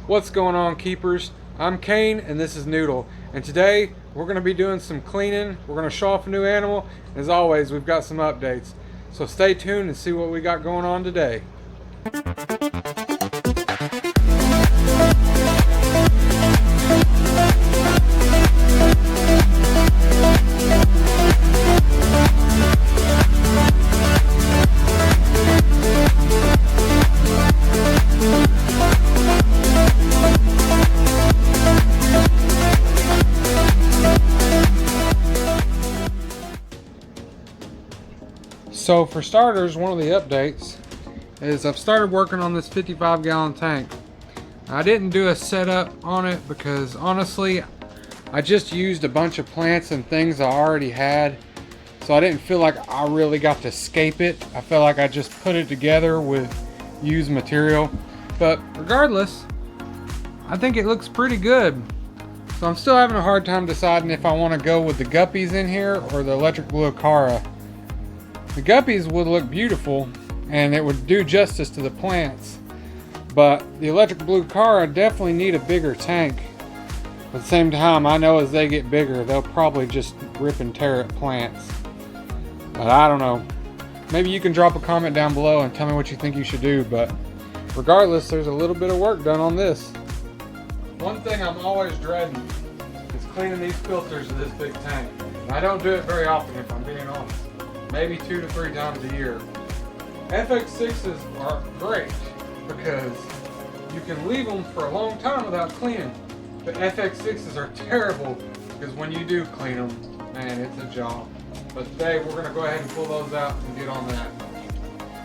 What's going on, keepers? I'm Kane and this is Noodle, and today we're going to be doing some cleaning. We're going to show off a new animal. As always, we've got some updates, so stay tuned and see what we got going on today. So for starters, one of the updates is I've started working on this 55-gallon tank. I didn't do a setup on it because honestly, I just used a bunch of plants and things I already had. So I didn't feel like I really got to scape it. I felt like I just put it together with used material. But regardless, I think it looks pretty good. So I'm still having a hard time deciding if I want to go with the guppies in here or the electric blue Aquarium. The guppies would look beautiful and it would do justice to the plants, but the electric blue Aquarium definitely need a bigger tank. At the same time, I know as they get bigger, they'll probably just rip and tear at plants. But I don't know. Maybe you can drop a comment down below and tell me what you think you should do, but regardless, there's a little bit of work done on this. One thing I'm always dreading is cleaning these filters of this big tank. And I don't do it very often, if I'm being honest. Maybe 2 to 3 times a year. FX6s are great because you can leave them for a long time without cleaning. But FX6s are terrible because when you do clean them, man, it's a job. But today we're going to go ahead and pull those out and get on that.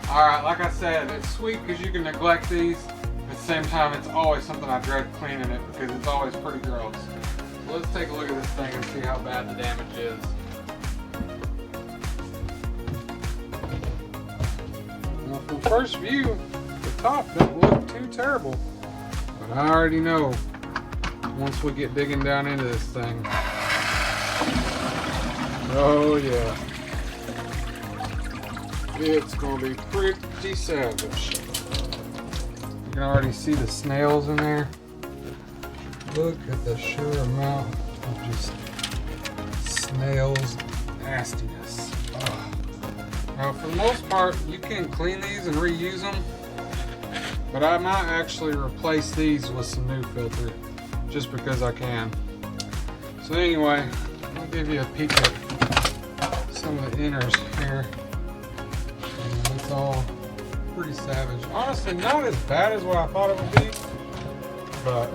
Alright, like I said, it's sweet because you can neglect these. At the same time, it's always something I dread cleaning it because it's always pretty gross. So let's take a look at this thing and see how bad the damage is. Now, from first view, the top doesn't look too terrible, but I already know once we get digging down into this thing. Oh yeah, it's gonna be pretty savage. You can already see the snails in there. Look at the sheer amount of just snails nastiness. Ugh. Now, for the most part, you can clean these and reuse them, but I might actually replace these with some new filter just because I can. So anyway, I'll give you a peek at some of the inners here. And it's all pretty savage. Honestly, not as bad as what I thought it would be, but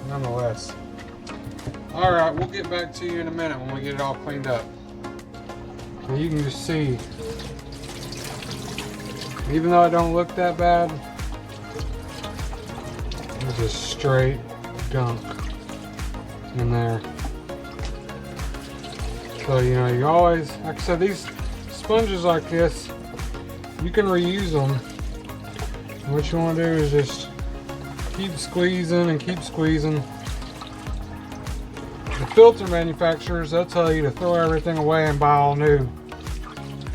nonetheless. Alright, we'll get back to you in a minute when we get it all cleaned up. And you can just see, even though it don't look that bad, it's just straight gunk in there. So, you know, you always, like I said, these sponges like this, you can reuse them. And what you want to do is just keep squeezing and keep squeezing. The filter manufacturers, they'll tell you to throw everything away and buy all new.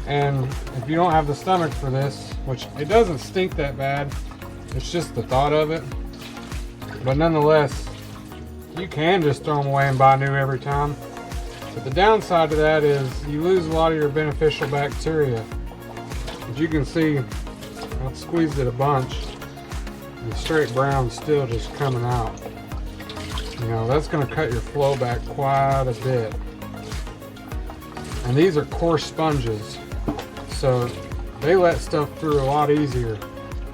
And if you don't have the stomach for this, which it doesn't stink that bad, it's just the thought of it. But nonetheless, you can just throw them away and buy new every time. But the downside to that is you lose a lot of your beneficial bacteria. As you can see, I've squeezed it a bunch, and straight brown's still just coming out. You know, that's going to cut your flow back quite a bit. And these are coarse sponges, so they let stuff through a lot easier.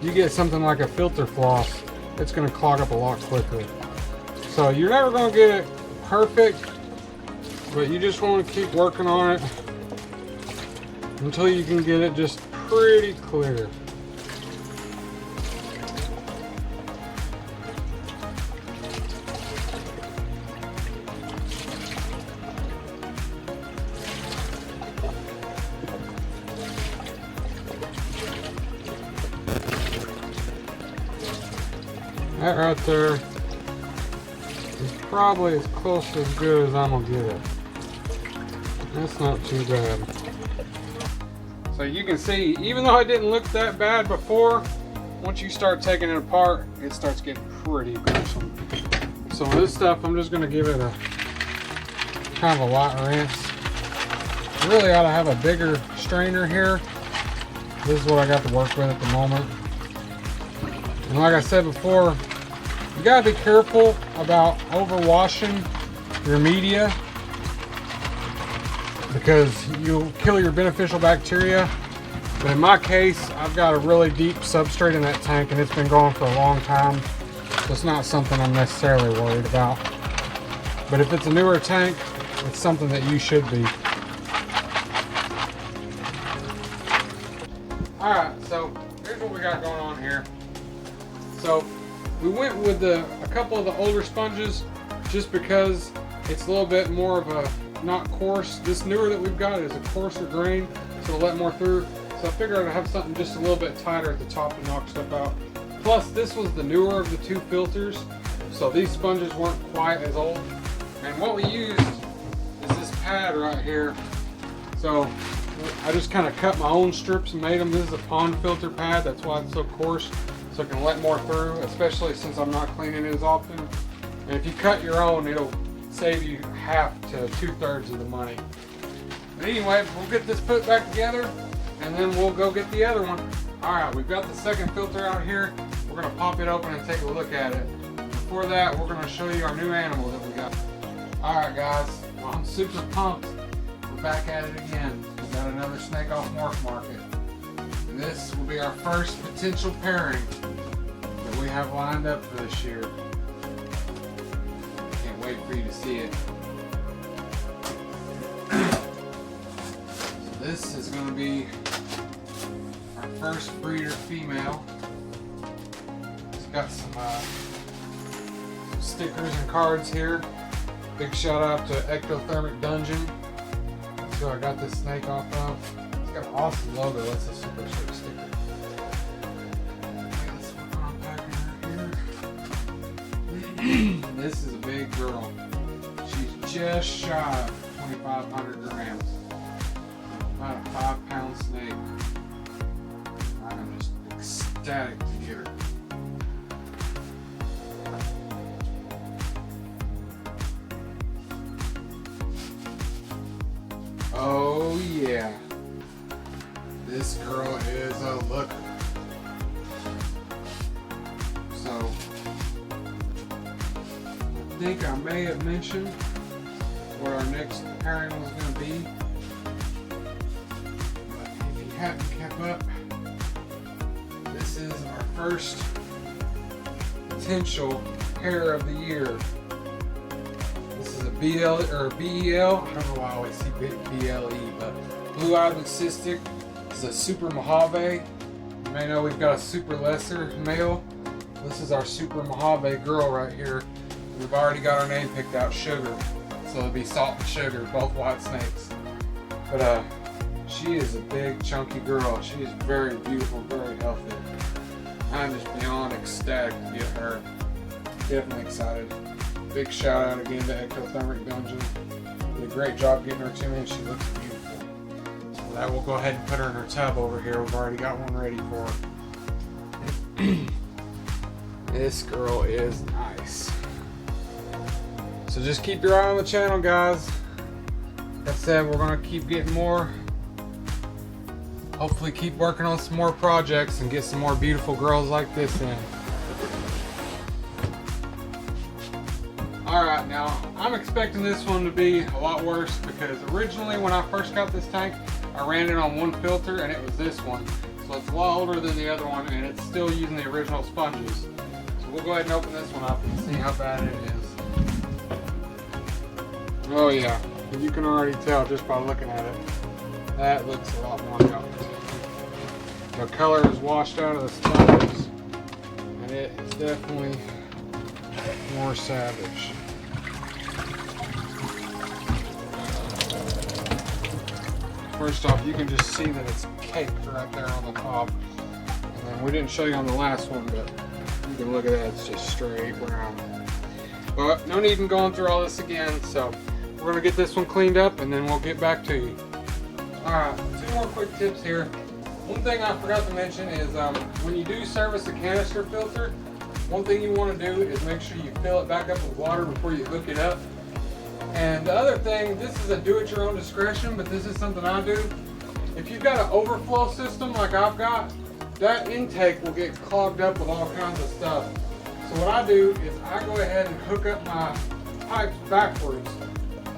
You get something like a filter floss, it's going to clog up a lot quicker. So you're never going to get it perfect, but you just want to keep working on it until you can get it just pretty clear. That right there is probably as close to as good as I'm gonna get it. That's not too bad. So you can see, even though it didn't look that bad before, once you start taking it apart, it starts getting pretty gruesome. So this stuff, I'm just going to give it a kind of a light rinse. Really ought to have a bigger strainer here. This is what I got to work with at the moment. And like I said before, you got to be careful about overwashing your media, because you'll kill your beneficial bacteria. But in my case, I've got a really deep substrate in that tank and it's been going for a long time. So it's not something I'm necessarily worried about. But if it's a newer tank, it's something that you should be. Alright, so here's what we got going on here. So we went with a couple of the older sponges just because it's a little bit more of a not coarse. This newer that we've got is a coarser grain, so it'll let more through. So I figured I'd have something just a little bit tighter at the top to knock stuff out. Plus, this was the newer of the two filters, so these sponges weren't quite as old. And what we used is this pad right here. So I just kind of cut my own strips and made them. This is a pond filter pad, that's why it's so coarse, so it can let more through, especially since I'm not cleaning it as often. And if you cut your own, it'll save you half to 2/3 of the money. But anyway, we'll get this put back together and then we'll go get the other one. Alright, we've got the second filter out here. We're going to pop it open and take a look at it. Before that, we're going to show you our new animal that we got. Alright guys, well, I'm super pumped. We're back at it again. We got another snake off Morph Market. And this will be our first potential pairing that we have lined up for this year. Can't wait for you to see it. So this is going to be our first breeder female. It's got some stickers and cards here. Big shout out to Ectothermic Dungeon. That's who I got this snake off of. It's got an awesome logo. That's a super sweet sticker. Let's unpack her here. This is a big girl. She's just shy of 2,500 grams. About a 5-pound snake. I'm just ecstatic to get her. Oh yeah, this girl is a looker. So, I think I may have mentioned what our next pairing was going to be. But if you haven't kept up, this is our first potential pair of the year. This is a BL or BEL. I don't know why I always see BLE, but blue-eyed leucistic. This is a super Mojave. You may know we've got a super lesser male. This is our super Mojave girl right here. We've already got our name picked out, Sugar. So it'll be Salt and Sugar, both white snakes. But she is a big chunky girl. She is very beautiful, very healthy. I'm just beyond ecstatic to get her. Definitely excited. Big shout out again to Ectothermic Dungeon. Did a great job getting her to me and she looks beautiful. So with that, we'll go ahead and put her in her tub over here. We've already got one ready for her. This girl is nice. So just keep your eye on the channel, guys. Like I said, we're going to keep getting more. Hopefully keep working on some more projects and get some more beautiful girls like this in. Alright, now I'm expecting this one to be a lot worse because originally when I first got this tank, I ran it on one filter and it was this one. So it's a lot older than the other one and it's still using the original sponges. So we'll go ahead and open this one up and see how bad it is. Oh yeah, you can already tell just by looking at it. That looks a lot more yellow. The color is washed out of the sponges and it is definitely more savage. First off, you can just see that it's caked right there on the top. And then we didn't show you on the last one, but you can look at that, it's just straight brown. But no need in going through all this again, so we're gonna get this one cleaned up and then we'll get back to you. Alright, 2 more quick tips here. One thing I forgot to mention is when you do service a canister filter, one thing you want to do is make sure you fill it back up with water before you hook it up. And the other thing, this is a do at your own discretion, but this is something I do. If you've got an overflow system like I've got, that intake will get clogged up with all kinds of stuff. So what I do is I go ahead and hook up my pipes backwards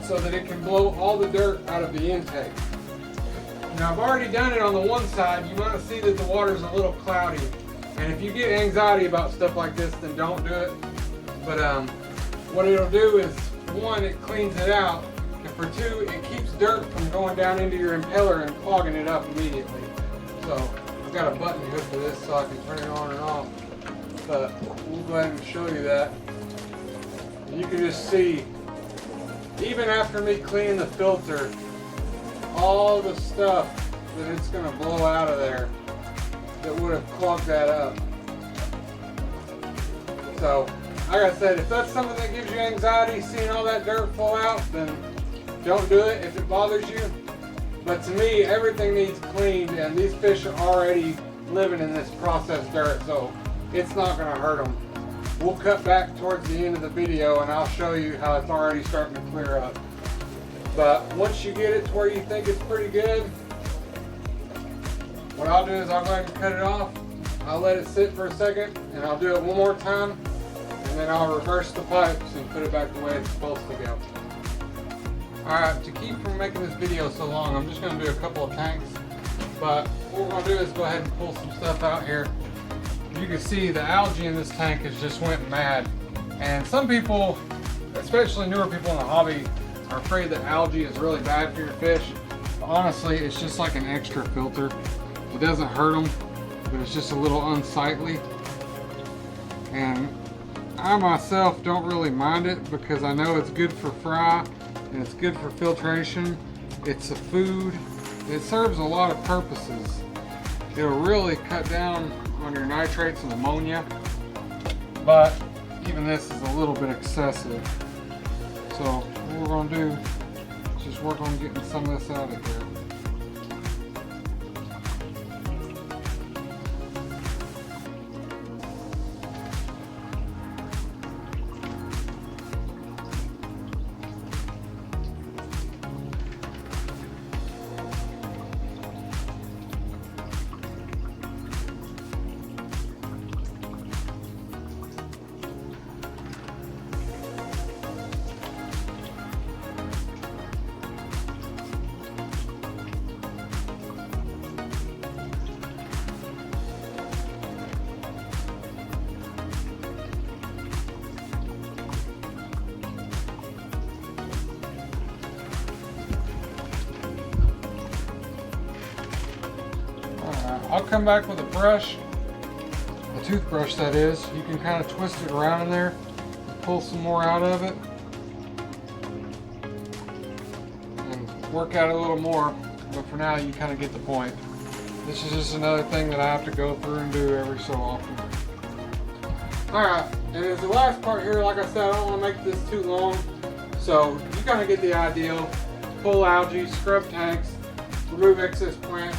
so that it can blow all the dirt out of the intake. Now I've already done it on the one side. You might see that the water's a little cloudy. And if you get anxiety about stuff like this, then don't do it. But what it'll do is, one, it cleans it out. And for two, it keeps dirt from going down into your impeller and clogging it up immediately. So I've got a button hook for this so I can turn it on and off. But we'll go ahead and show you that. And you can just see, even after me cleaning the filter, all the stuff that it's going to blow out of there that would have clogged that up. So, like I said, if that's something that gives you anxiety, seeing all that dirt fall out, then don't do it if it bothers you. But to me, everything needs cleaned, and these fish are already living in this processed dirt, so it's not going to hurt them. We'll cut back towards the end of the video and I'll show you how it's already starting to clear up. But once you get it to where you think it's pretty good, what I'll do is I'll go ahead and cut it off. I'll let it sit for a second and I'll do it one more time, and then I'll reverse the pipes and put it back the way it's supposed to go. Alright, to keep from making this video so long, I'm just going to do a couple of tanks. But what we're going to do is go ahead and pull some stuff out here. You can see the algae in this tank has just went mad. And some people, especially newer people in the hobby, are afraid that algae is really bad for your fish. But honestly, it's just like an extra filter. It doesn't hurt them, but it's just a little unsightly. And I myself don't really mind it because I know it's good for fry and it's good for filtration. It's a food. It serves a lot of purposes. It'll really cut down on your nitrates and ammonia, but even this is a little bit excessive. So what we're going to do is just work on getting some of this out of here. I'll come back with a brush, a toothbrush that is. You can kind of twist it around in there and pull some more out of it and work out a little more, but for now you kind of get the point. This is just another thing that I have to go through and do every so often. Alright, and as the last part here, like I said, I don't want to make this too long, so you kind of get the idea. Pull algae, scrub tanks, remove excess plants.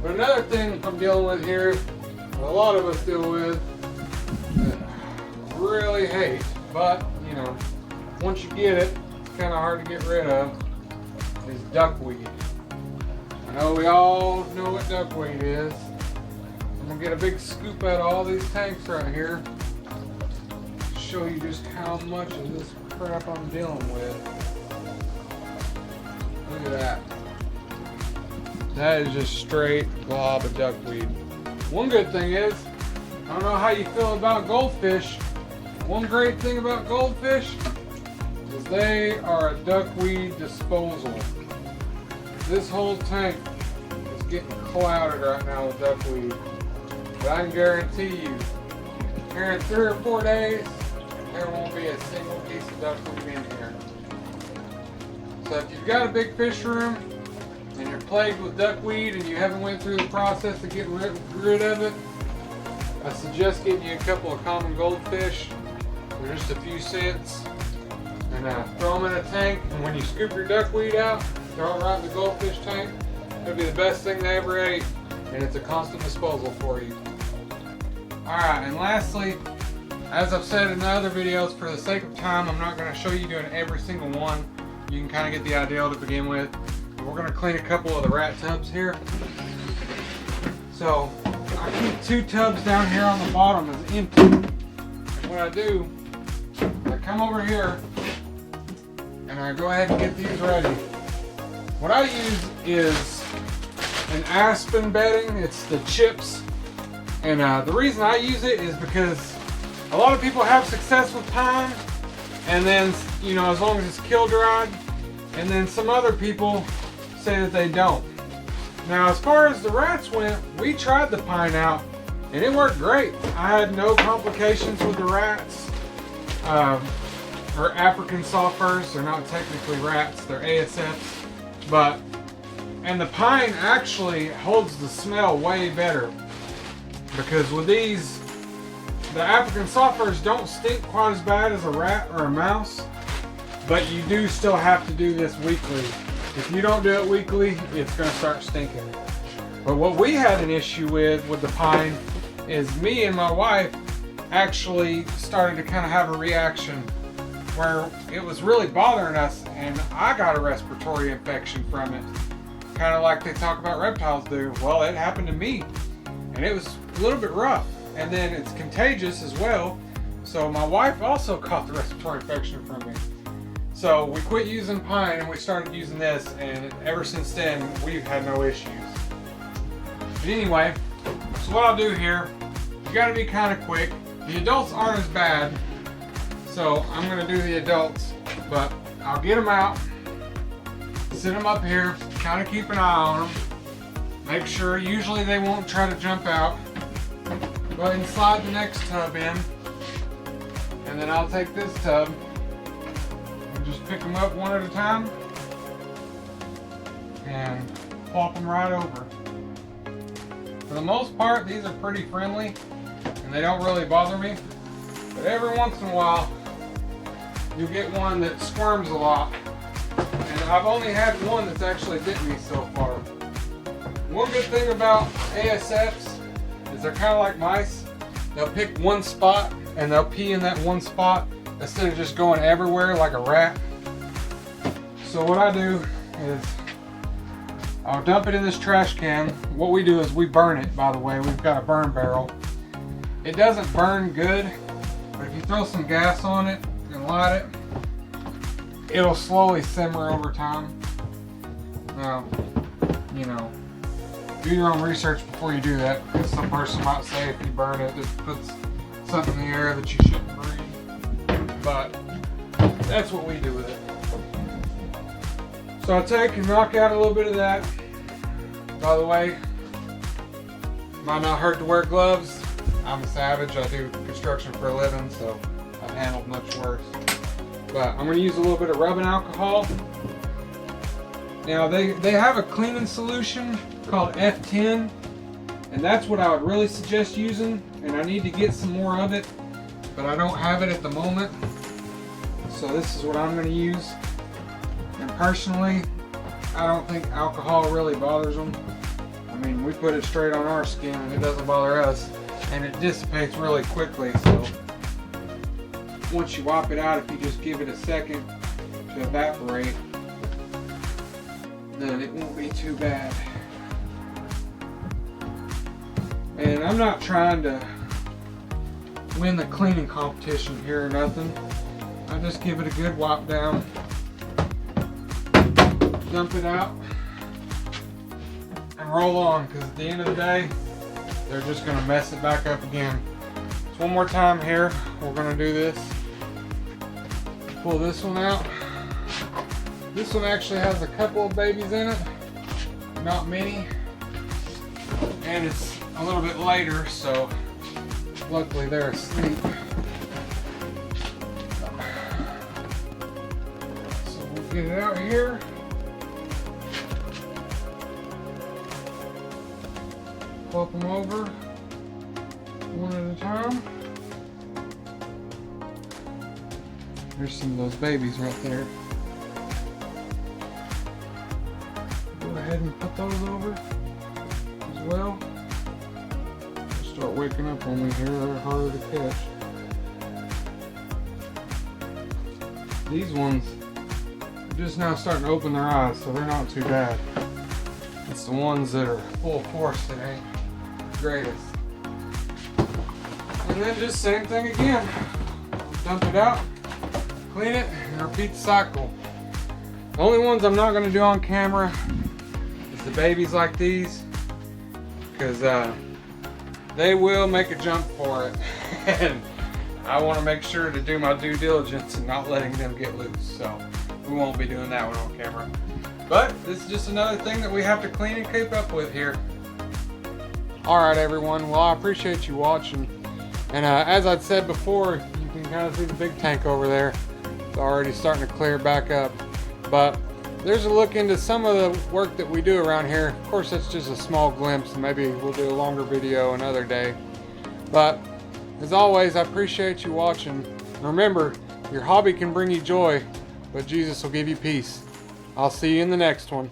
But another thing I'm dealing with here, that a lot of us deal with, that I really hate, but you know, once you get it, it's kind of hard to get rid of, is duckweed. I know we all know what duckweed is. I'm going to get a big scoop out of all these tanks right here, show you just how much of this crap I'm dealing with. Look at that. That is just straight glob of duckweed. One good thing is, I don't know how you feel about goldfish. One great thing about goldfish is they are a duckweed disposal. This whole tank is getting clouded right now with duckweed. But I can guarantee you, here in 3 or 4 days, there won't be a single piece of duckweed in here. So if you've got a big fish room, and you're plagued with duckweed and you haven't went through the process to get rid of it, I suggest getting you a couple of common goldfish for just a few cents and throw them in a tank, and when you scoop your duckweed out, throw it right in the goldfish tank. It'll be the best thing they ever ate, and it's a constant disposal for you. Alright, and lastly, As I've said in other videos, for the sake of time, I'm not going to show you doing every single one. You can kind of get the idea to begin with. We're going to clean a couple of the rat tubs here. So I keep 2 tubs down here on the bottom as empty. And what I do, I come over here and I go ahead and get these ready. What I use is an aspen bedding. It's the chips. And the reason I use it is because a lot of people have success with pine, and then, you know, as long as it's kill dried, and then some other people say that they don't. Now, as far as the rats went, we tried the pine out, and it worked great. I had no complications with the rats, or African sulfurs. They're not technically rats, they're ASFs, and the pine actually holds the smell way better, because with these, the African sulfurs don't stink quite as bad as a rat or a mouse, but you do still have to do this weekly. If you don't do it weekly, it's going to start stinking. But what we had an issue with the pine is me and my wife actually started to kind of have a reaction where it was really bothering us, and I got a respiratory infection from it. Kind of like they talk about reptiles do. Well, it happened to me, and it was a little bit rough. And then it's contagious as well. So my wife also caught the respiratory infection from me. So we quit using pine and we started using this, and ever since then we've had no issues. But anyway, so what I'll do here, you gotta be kind of quick. The adults aren't as bad, so I'm gonna do the adults, but I'll get them out, sit them up here, kind of keep an eye on them, make sure, usually they won't try to jump out. Go ahead and slide the next tub in, and then I'll take this tub and just pick them up one at a time and plop them right over. For the most part, these are pretty friendly and they don't really bother me, but every once in a while you'll get one that squirms a lot, and I've only had one that's actually bit me so far. One good thing about ASFs is they're kind of like mice. They'll pick one spot and they'll pee in that one spot instead of just going everywhere like a rat. So what I do is I'll dump it in this trash can. What we do is we burn it, by the way. We've got a burn barrel. It doesn't burn good, but if you throw some gas on it and light it, it'll slowly simmer over time. Now, you know, do your own research before you do that, because some person might say if you burn it, it puts something in the air that you shouldn't breathe. But that's what we do with it. So I take and knock out a little bit of that. By the way, might not hurt to wear gloves. I'm a savage. I do construction for a living, so I've handled much worse. But I'm going to use a little bit of rubbing alcohol. Now they have a cleaning solution called F10, and that's what I would really suggest using, and I need to get some more of it, but I don't have it at the moment. So this is what I'm going to use. And personally, I don't think alcohol really bothers them. I mean, we put it straight on our skin and it doesn't bother us, and it dissipates really quickly. So once you wipe it out, if you just give it a second to evaporate, then it won't be too bad. And I'm not trying to win the cleaning competition here or nothing. I just give it a good wipe down, dump it out, and roll on, because at the end of the day, they're just going to mess it back up again. So one more time here, we're going to do this. Pull this one out. This one actually has a couple of babies in it, not many, and it's a little bit later, so luckily they're asleep. So we'll get it out here. Flip them over one at a time. There's some of those babies right there. Go ahead and put those over as well. Start waking up on me here, they're harder to catch. These ones are just now starting to open their eyes, so they're not too bad. It's the ones that are full force that ain't the greatest. And then just same thing again. Dump it out, clean it, and repeat the cycle. The only ones I'm not going to do on camera is the babies like these, because they will make a jump for it. And I want to make sure to do my due diligence and not letting them get loose. So we won't be doing that one on camera. But this is just another thing that we have to clean and keep up with here. Alright everyone, well I appreciate you watching. And as I'd said before, you can kind of see the big tank over there. It's already starting to clear back up. But there's a look into some of the work that we do around here. Of course, that's just a small glimpse, and maybe we'll do a longer video another day. But as always, I appreciate you watching. Remember, your hobby can bring you joy, but Jesus will give you peace. I'll see you in the next one.